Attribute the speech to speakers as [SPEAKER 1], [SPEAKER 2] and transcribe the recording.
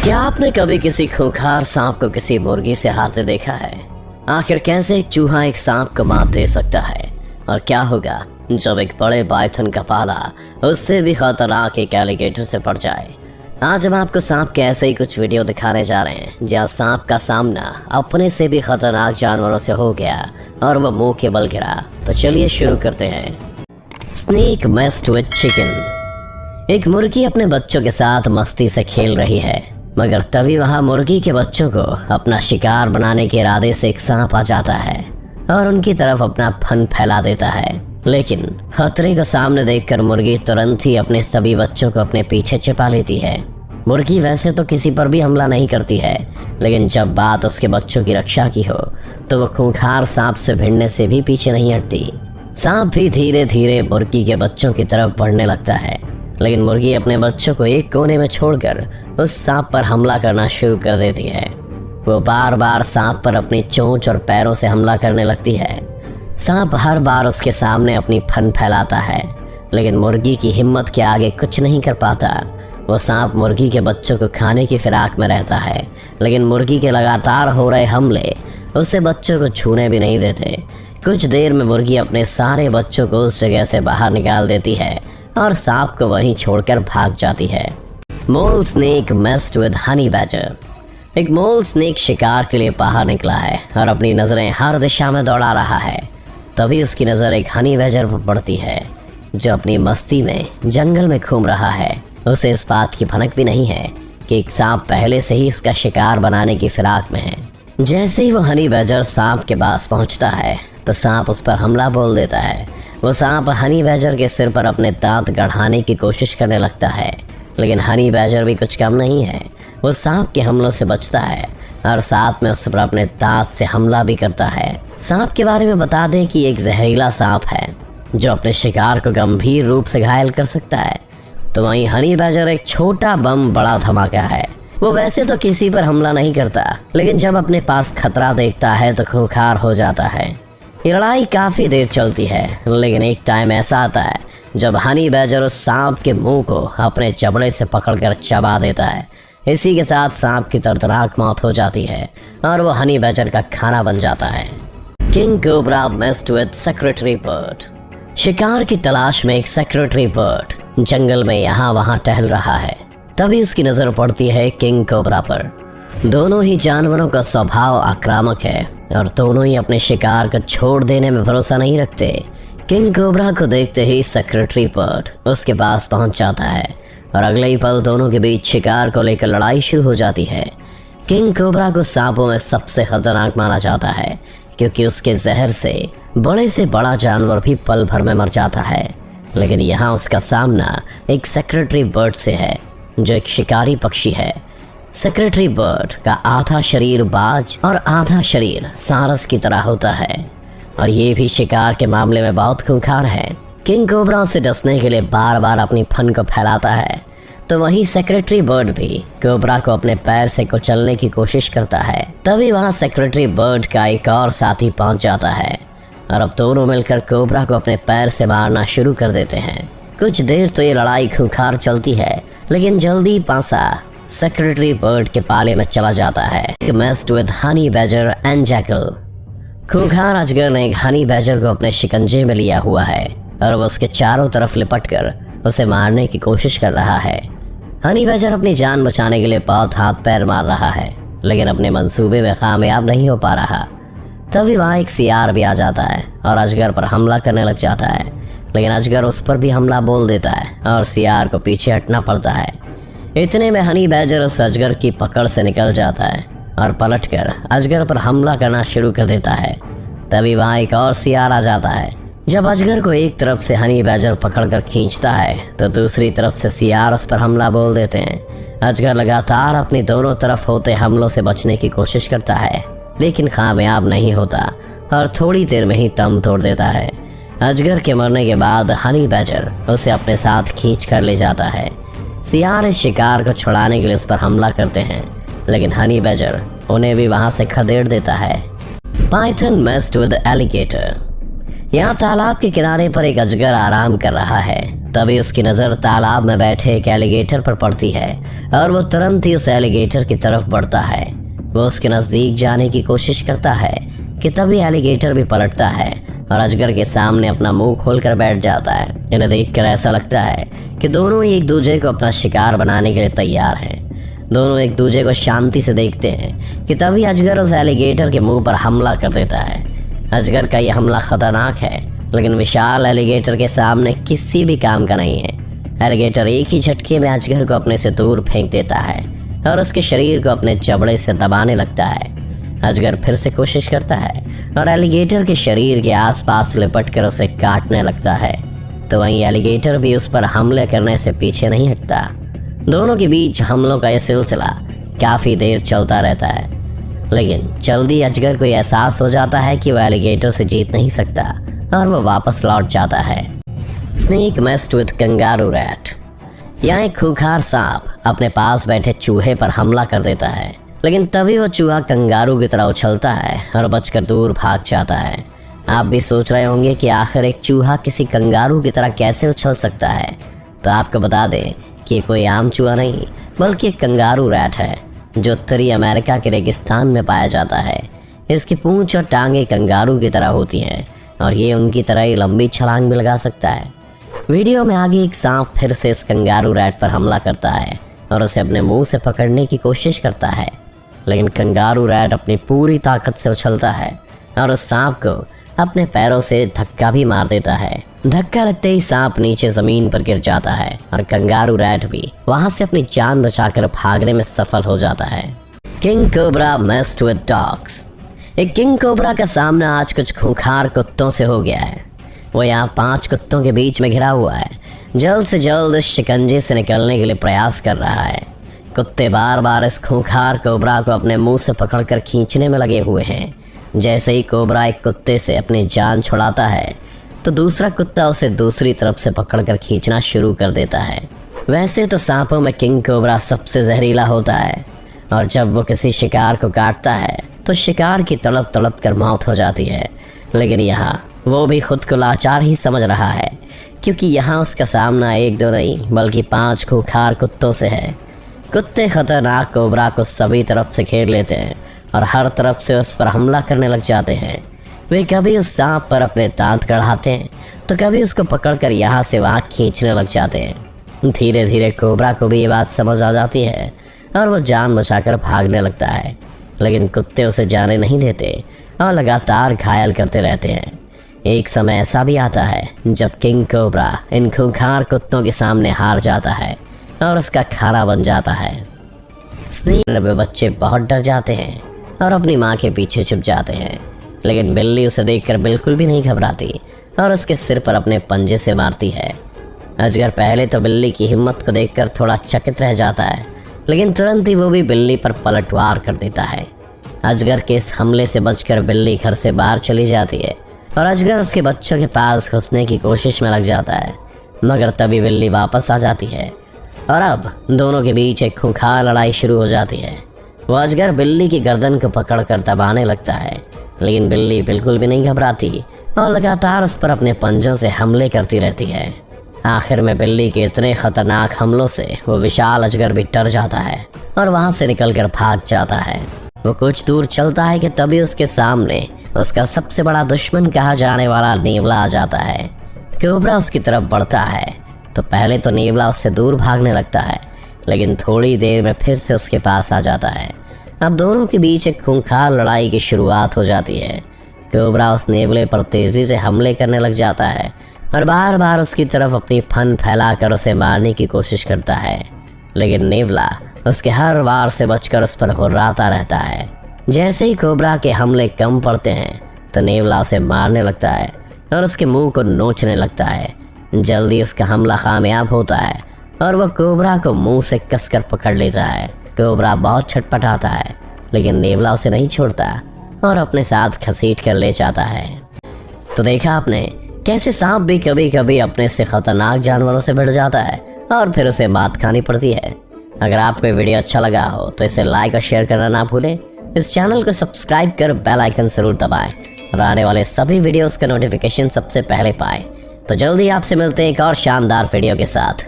[SPEAKER 1] क्या आपने कभी किसी खूंखार सांप को किसी मुर्गी से हारते देखा है? आखिर कैसे एक चूहा एक सांप को मात दे सकता है? और क्या होगा जब एक बड़े पाइथन का पाला उससे भी खतरनाक एक एलिगेटर से पड़ जाए? आज हम आपको सांप के ऐसे ही कुछ वीडियो दिखाने जा रहे हैं जहाँ सांप का सामना अपने से भी खतरनाक जानवरों से हो गया और वह मुंह के बल गिरा। तो चलिए शुरू करते हैं। Snake messed with chicken. एक मुर्गी अपने बच्चों के साथ मस्ती से खेल रही है, मगर तभी वहां मुर्गी के बच्चों को अपना शिकार बनाने के इरादे से एक सांप आ जाता है और उनकी तरफ अपना फन फैला देता है। लेकिन खतरे को सामने देखकर मुर्गी तुरंत ही अपने सभी बच्चों को अपने पीछे छिपा लेती है। मुर्गी वैसे तो किसी पर भी हमला नहीं करती है, लेकिन जब बात उसके बच्चों की रक्षा की हो तो वो खूंखार सांप से भिड़ने से भी पीछे नहीं हटती। सांप भी धीरे धीरे मुर्गी के बच्चों की तरफ बढ़ने लगता है, लेकिन मुर्गी अपने बच्चों को एक कोने में छोड़कर उस सांप पर हमला करना शुरू कर देती है। वो बार बार सांप पर अपनी चोंच और पैरों से हमला करने लगती है। सांप हर बार उसके सामने अपनी फन फैलाता है, लेकिन मुर्गी की हिम्मत के आगे कुछ नहीं कर पाता। वो सांप मुर्गी के बच्चों को खाने की फिराक में रहता है, लेकिन मुर्गी के लगातार हो रहे हमले उससे बच्चों को छूने भी नहीं देते। कुछ देर में मुर्गी अपने सारे बच्चों को उस जगह से बाहर निकाल देती है और सांप को वहीं छोड़कर भाग जाती है। Mole snake messed with honey badger. एक मोल स्नेक शिकार के लिए बाहर निकला है और अपनी नज़रें हर दिशा में दौड़ा रहा है। तभी उसकी नज़र एक हनी बैजर पर पड़ती है जो अपनी मस्ती में जंगल में घूम रहा है। उसे इस बात की भनक भी नहीं है कि एक सांप पहले से ही इसका शिकार बनाने की फिराक में है। जैसे ही वो हनी बैजर सांप के पास पहुंचता है तो सांप उस पर हमला बोल देता है। वो सांप हनी बैजर के सिर पर अपने दांत गढ़ाने की कोशिश करने लगता है, लेकिन हनी बैजर भी कुछ कम नहीं है। वो सांप के हमलों से बचता है और साथ में उस पर अपने दांत से हमला भी करता है। सांप के बारे में बता दें कि एक जहरीला सांप है जो अपने शिकार को गंभीर रूप से घायल कर सकता है। तो वहीं हनी बैजर एक छोटा बम बड़ा धमाका है। वो वैसे तो किसी पर हमला नहीं करता, लेकिन जब अपने पास खतरा देखता है तो खूंखार हो जाता है। ये लड़ाई काफ़ी देर चलती है, लेकिन एक टाइम ऐसा आता है जब हनी बैजर उस सांप के मुंह को अपने जबड़े से पकड़कर चबा देता है। इसी के साथ सांप की दर्दनाक मौत हो जाती है और वो हनी बैजर का खाना बन जाता है। King cobra messed with secretary bird. शिकार की तलाश में एक सेक्रेटरी बर्ड जंगल में यहाँ वहाँ टहल रहा है। तभी उसकी नज़र पड़ती है किंग कोबरा पर। दोनों ही जानवरों का स्वभाव आक्रामक है और दोनों ही अपने शिकार को छोड़ देने में भरोसा नहीं रखते। किंग कोबरा को देखते ही सेक्रेटरी बर्ड उसके पास पहुंच जाता है और अगले ही पल दोनों के बीच शिकार को लेकर लड़ाई शुरू हो जाती है। किंग कोबरा को सांपों में सबसे खतरनाक माना जाता है, क्योंकि उसके जहर से बड़ा जानवर भी पल भर में मर जाता है। लेकिन यहाँ उसका सामना एक सेक्रेटरी बर्ड से है जो एक शिकारी पक्षी है। सेक्रेटरी बर्ड का आधा शरीर बाज और आधा शरीर सारस की तरह होता है और ये भी शिकार के मामले में बहुत खूंखार है। किंग कोबरा से डसने के लिए बार बार अपनी फन को फैलाता है, तो वहीं सेक्रेटरी बर्ड भी कोबरा को अपने पैर से कुचलने की कोशिश करता है। तभी वहां सेक्रेटरी बर्ड का एक और साथी पहुंच जाता है और अब दोनों मिलकर कोबरा को अपने पैर से मारना शुरू कर देते हैं। कुछ देर तो ये लड़ाई खूंखार चलती है, लेकिन जल्दी पासा सेक्रेटरी बर्ड के पाले में चला जाता है। Messed with honey badger and jackal. खूंखार अजगर ने एक हनी बैजर को अपने शिकंजे में लिया हुआ है और वो उसके चारों तरफ लिपटकर उसे मारने की कोशिश कर रहा है। हनी बैजर अपनी जान बचाने के लिए बहुत हाथ पैर मार रहा है, लेकिन अपने मंसूबे में कामयाब नहीं हो पा रहा। तभी वहाँ एक सियार भी आ जाता है और अजगर पर हमला करने लग जाता है, लेकिन अजगर उस पर भी हमला बोल देता है और सियार को पीछे हटना पड़ता है। इतने में हनी बैजर उस अजगर की पकड़ से निकल जाता है और पलटकर अजगर पर हमला करना शुरू कर देता है। तभी वहाँ एक और सियार आ जाता है। जब अजगर को एक तरफ से हनी बैजर पकड़कर खींचता है तो दूसरी तरफ से सियार उस पर हमला बोल देते हैं। अजगर लगातार अपनी दोनों तरफ होते हमलों से बचने की कोशिश करता है, लेकिन कामयाब नहीं होता और थोड़ी देर में ही दम तोड़ देता है। अजगर के मरने के बाद हनी बैजर उसे अपने साथ खींच कर ले जाता है। सियार इस शिकार को छुड़ाने के लिए उस पर हमला करते हैं, लेकिन हनी बैजर उन्हें भी वहां से खदेड़ देता है। Python messed with alligator. यहाँ तालाब के किनारे पर एक अजगर आराम कर रहा है। तभी उसकी नज़र तालाब में बैठे एक एलिगेटर पर पड़ती है और वो तुरंत ही उस एलिगेटर की तरफ बढ़ता है। वो उसके नज़दीक जाने की कोशिश करता है कि तभी एलिगेटर भी पलटता है और अजगर के सामने अपना मुंह खोलकर बैठ जाता है। इन्हें देखकर ऐसा लगता है कि दोनों ही एक दूसरे को अपना शिकार बनाने के लिए तैयार हैं। दोनों एक दूसरे को शांति से देखते हैं कि तभी अजगर उस एलिगेटर के मुंह पर हमला कर देता है। अजगर का यह हमला खतरनाक है, लेकिन विशाल एलिगेटर के सामने किसी भी काम का नहीं है। एलिगेटर एक ही झटके में अजगर को अपने से दूर फेंक देता है और उसके शरीर को अपने जबड़े से दबाने लगता है। अजगर फिर से कोशिश करता है और एलिगेटर के शरीर के आसपास लिपटकर उसे काटने लगता है। तो वहीं एलिगेटर भी उस पर हमले करने से पीछे नहीं हटता। दोनों के बीच हमलों का यह सिलसिला काफ़ी देर चलता रहता है, लेकिन जल्दी अजगर को एहसास हो जाता है कि वह एलिगेटर से जीत नहीं सकता और वह वापस लौट जाता है। Snake messed with kangaroo rat. यहाँ एक खूंखार सांप अपने पास बैठे चूहे पर हमला कर देता है, लेकिन तभी वो चूहा कंगारू की तरह उछलता है और बचकर दूर भाग जाता है। आप भी सोच रहे होंगे कि आखिर एक चूहा किसी कंगारू की तरह कैसे उछल सकता है। तो आपको बता दें कि ये कोई आम चूहा नहीं, बल्कि एक कंगारू रैट है जो उत्तरी अमेरिका के रेगिस्तान में पाया जाता है। इसकी पूंछ और टांगें कंगारू की तरह होती हैं और ये उनकी तरह ही लंबी छलांग भी लगा सकता है। वीडियो में आगे एक सांप फिर से इस कंगारू रैट पर हमला करता है और उसे अपने मुंह से पकड़ने की कोशिश करता है, लेकिन कंगारू रैट अपनी पूरी ताकत से उछलता है और उस सांप को अपने पैरों से धक्का भी मार देता है। धक्का लगते ही सांप नीचे जमीन पर गिर जाता है और कंगारू रैट भी वहां से अपनी जान बचाकर भागने में सफल हो जाता है। King cobra messed with dogs. एक किंग कोबरा का सामना आज कुछ खूंखार कुत्तों से हो गया है। वो यहाँ 5 कुत्तों के बीच में घिरा हुआ है, जल्द से जल्द इस शिकंजे से निकलने के लिए प्रयास कर रहा है। कुत्ते बार बार इस खूंखार कोबरा को अपने मुंह से पकड़कर खींचने में लगे हुए हैं। जैसे ही कोबरा एक कुत्ते से अपनी जान छुड़ाता है तो दूसरा कुत्ता उसे दूसरी तरफ से पकड़कर खींचना शुरू कर देता है। वैसे तो सांपों में किंग कोबरा सबसे जहरीला होता है और जब वो किसी शिकार को काटता है तो शिकार की तड़प तड़प कर मौत हो जाती है। लेकिन यहाँ वो भी खुद को लाचार ही समझ रहा है, क्योंकि यहाँ उसका सामना 1-2 नहीं बल्कि 5 खूंखार कुत्तों से है। कुत्ते खतरनाक कोबरा को सभी तरफ से घेर लेते हैं और हर तरफ से उस पर हमला करने लग जाते हैं। वे कभी उस सांप पर अपने दांत गड़ाते हैं तो कभी उसको पकड़कर यहाँ से वहाँ खींचने लग जाते हैं। धीरे धीरे कोबरा को भी ये बात समझ आ जाती है और वो जान बचाकर भागने लगता है, लेकिन कुत्ते उसे जाने नहीं देते और लगातार घायल करते रहते हैं। एक समय ऐसा भी आता है जब किंग कोबरा इन खूंखार कुत्तों के सामने हार जाता है और उसका खाना बन जाता है। स्नेक में बच्चे बहुत डर जाते हैं और अपनी माँ के पीछे छुप जाते हैं, लेकिन बिल्ली उसे देखकर बिल्कुल भी नहीं घबराती और उसके सिर पर अपने पंजे से मारती है। अजगर पहले तो बिल्ली की हिम्मत को देखकर थोड़ा चकित रह जाता है, लेकिन तुरंत ही वो भी बिल्ली पर पलटवार कर देता है। अजगर के इस हमले से बचकर बिल्ली घर से बाहर चली जाती है और अजगर उसके बच्चों के पास घुसने की कोशिश में लग जाता है, मगर तभी बिल्ली वापस आ जाती है और अब दोनों के बीच एक खूंखार लड़ाई शुरू हो जाती है। वो अजगर बिल्ली की गर्दन को पकड़कर दबाने लगता है, लेकिन बिल्ली बिल्कुल भी नहीं घबराती और लगातार उस पर अपने पंजों से हमले करती रहती है। आखिर में बिल्ली के इतने खतरनाक हमलों से वो विशाल अजगर भी डर जाता है और वहां से निकलकर भाग जाता है। वो कुछ दूर चलता है कि तभी उसके सामने उसका सबसे बड़ा दुश्मन कहा जाने वाला नेवला आ जाता है। कोबरा उसकी तरफ बढ़ता है तो पहले तो नेवला उससे दूर भागने लगता है, लेकिन थोड़ी देर में फिर से उसके पास आ जाता है। अब दोनों के बीच एक खूंखार लड़ाई की शुरुआत हो जाती है। कोबरा उस नेवले पर तेजी से हमले करने लग जाता है और बार बार उसकी तरफ अपनी फन फैलाकर उसे मारने की कोशिश करता है, लेकिन नेवला उसके हर वार से बचकर उस पर हुर्राता रहता है। जैसे ही कोबरा के हमले कम पड़ते हैं तो नेवला उसे मारने लगता है और उसके मुंह को नोचने लगता है। जल्दी उसका हमला कामयाब होता है और वह कोबरा को मुंह से कसकर पकड़ लेता है। कोबरा बहुत छटपटाता है, लेकिन नेवला उसे नहीं छोड़ता और अपने साथ घसीट कर ले जाता है। तो देखा आपने कैसे सांप भी कभी कभी अपने से खतरनाक जानवरों से भिड़ जाता है और फिर उसे मात खानी पड़ती है। अगर आपको ये वीडियो अच्छा लगा हो तो इसे लाइक और शेयर करना ना भूलें। इस चैनल को सब्सक्राइब कर बेल आइकन जरूर दबाएं और आने वाले सभी वीडियोस का नोटिफिकेशन सबसे पहले पाए। तो जल्दी आपसे मिलते हैं एक और शानदार वीडियो के साथ।